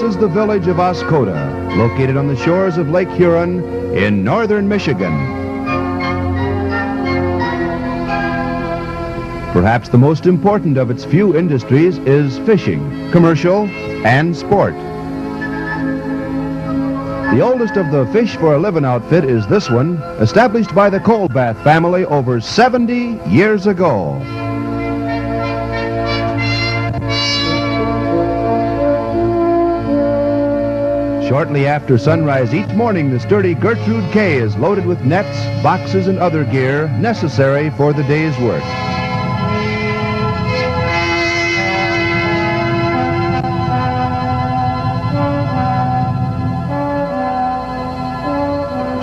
is the village of Oscoda, located on the shores of Lake Huron in northern Michigan. Perhaps the most important of its few industries is fishing, commercial, and sport. The oldest of the Fish for a Living outfit is this one, established by the COLBATH family over 70 years ago. Shortly after sunrise each morning, the sturdy Gertrude K is loaded with nets, boxes, and other gear necessary for the day's work.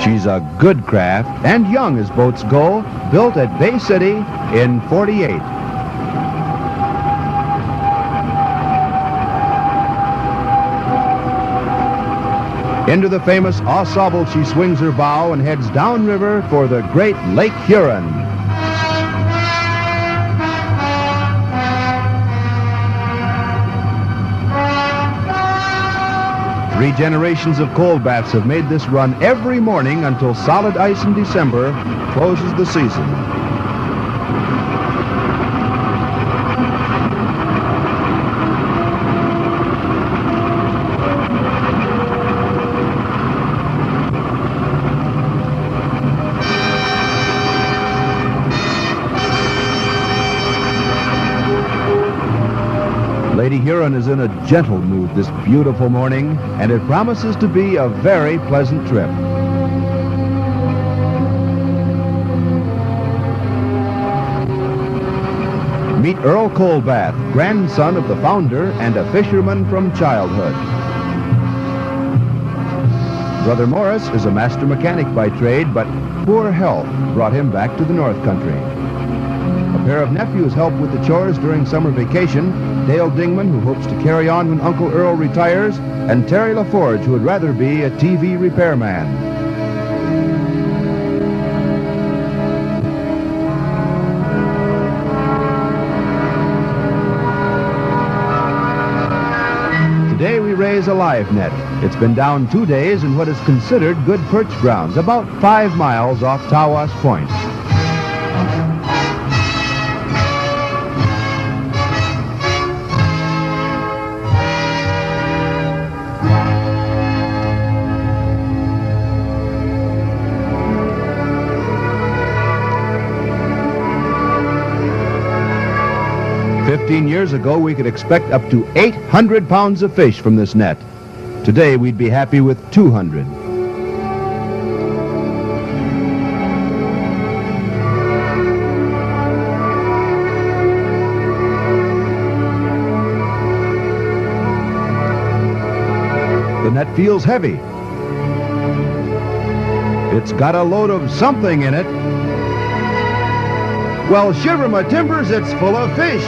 She's a good craft and young as boats go, built at Bay City in '48. Into the famous Oscoda she swings her bow and heads downriver for the great Lake Huron. Three generations of COLBATHs have made this run every morning until solid ice in December closes the season. Lady Huron is in a gentle mood this beautiful morning, and it promises to be a very pleasant trip. Meet Earl COLBATH, grandson of the founder and a fisherman from childhood. Brother Maurice is a master mechanic by trade, but poor health brought him back to the North Country. A pair of nephews help with the chores during summer vacation, Dale Dingman, who hopes to carry on when Uncle Earl retires, and Terry LaForge, who would rather be a TV repairman. Today we raise a live net. It's been down 2 days in what is considered good perch grounds, about 5 miles off Tawas Point. Years ago, we could expect up to 800 pounds of fish from this net. Today, we'd be happy with 200. The net feels heavy. It's got a load of something in it. Well, shiver my timbers, it's full of fish.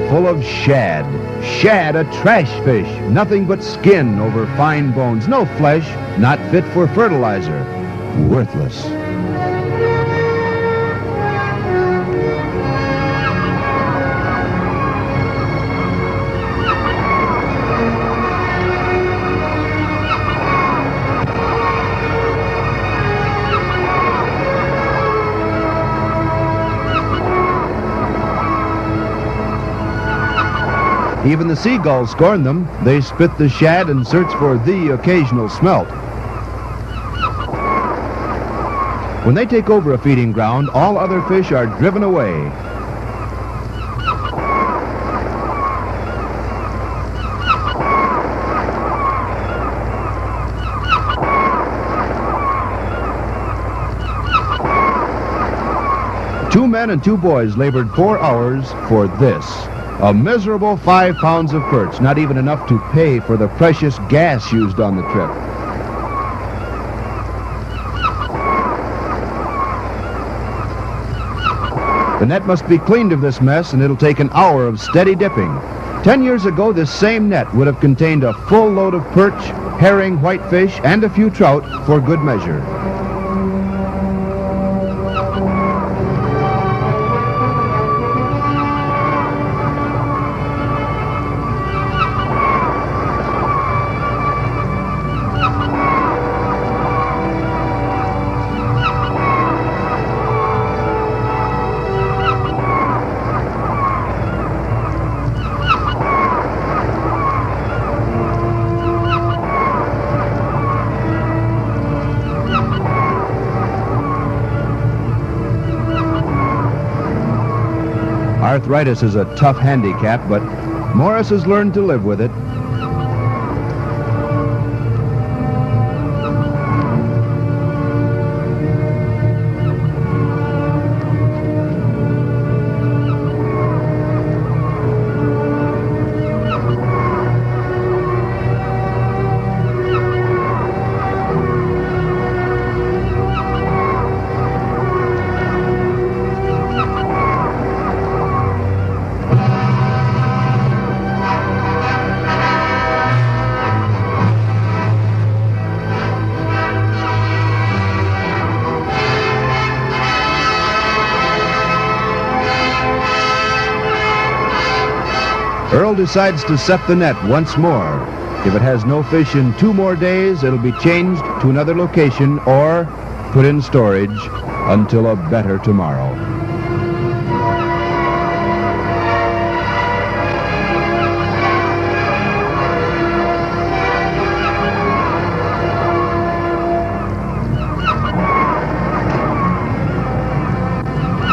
Full of shad. Shad, a trash fish. Nothing but skin over fine bones. No flesh, not fit for fertilizer. Worthless. Even the seagulls scorn them. They spit the shad and search for the occasional smelt. When they take over a feeding ground, all other fish are driven away. Two men and two boys labored 4 hours for this. A miserable 5 pounds of perch, not even enough to pay for the precious gas used on the trip. The net must be cleaned of this mess, and it'll take an hour of steady dipping. 10 years ago, this same net would have contained a full load of perch, herring, whitefish, and a few trout for good measure. Arthritis is a tough handicap, but Maurice has learned to live with it. Earl decides to set the net once more. If it has no fish in 2 more days, it'll be changed to another location or put in storage until a better tomorrow.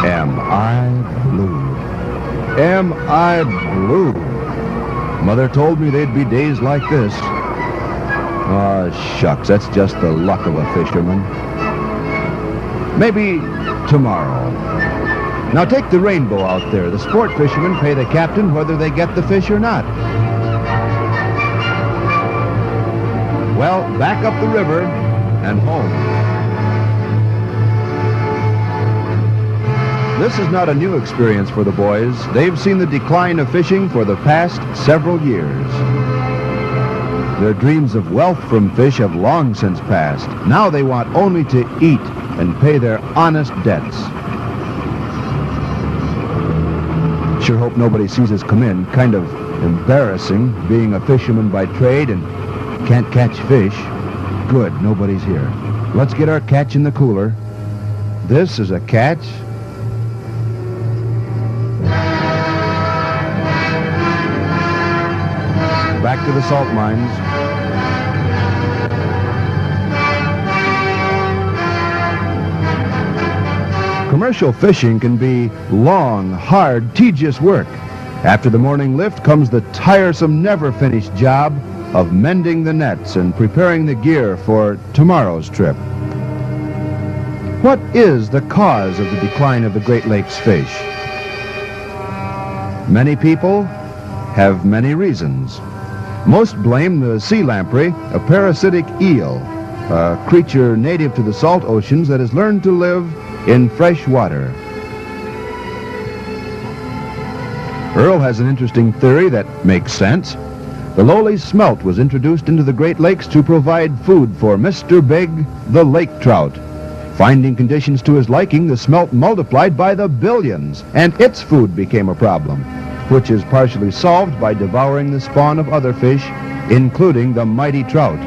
Am I blue? Am I blue? Mother told me they'd be days like this. Aw, shucks, that's just the luck of a fisherman. Maybe tomorrow. Now take the rainbow out there. The sport fishermen pay the captain whether they get the fish or not. Well, back up the river and home. This is not a new experience for the boys. They've seen the decline of fishing for the past several years. Their dreams of wealth from fish have long since passed. Now they want only to eat and pay their honest debts. Sure hope nobody sees us come in. Kind of embarrassing being a fisherman by trade and can't catch fish. Good, nobody's here. Let's get our catch in the cooler. This is a catch. Back to the salt mines. Commercial fishing can be long, hard, tedious work. After the morning lift comes the tiresome, never-finished job of mending the nets and preparing the gear for tomorrow's trip. What is the cause of the decline of the Great Lakes fish? Many people have many reasons. Most blame the sea lamprey, a parasitic eel, a creature native to the salt oceans that has learned to live in fresh water. Earl has an interesting theory that makes sense. The lowly smelt was introduced into the Great Lakes to provide food for Mr. Big, the lake trout. Finding conditions to his liking, the smelt multiplied by the billions, and its food became a problem, which is partially solved by devouring the spawn of other fish, including the mighty trout.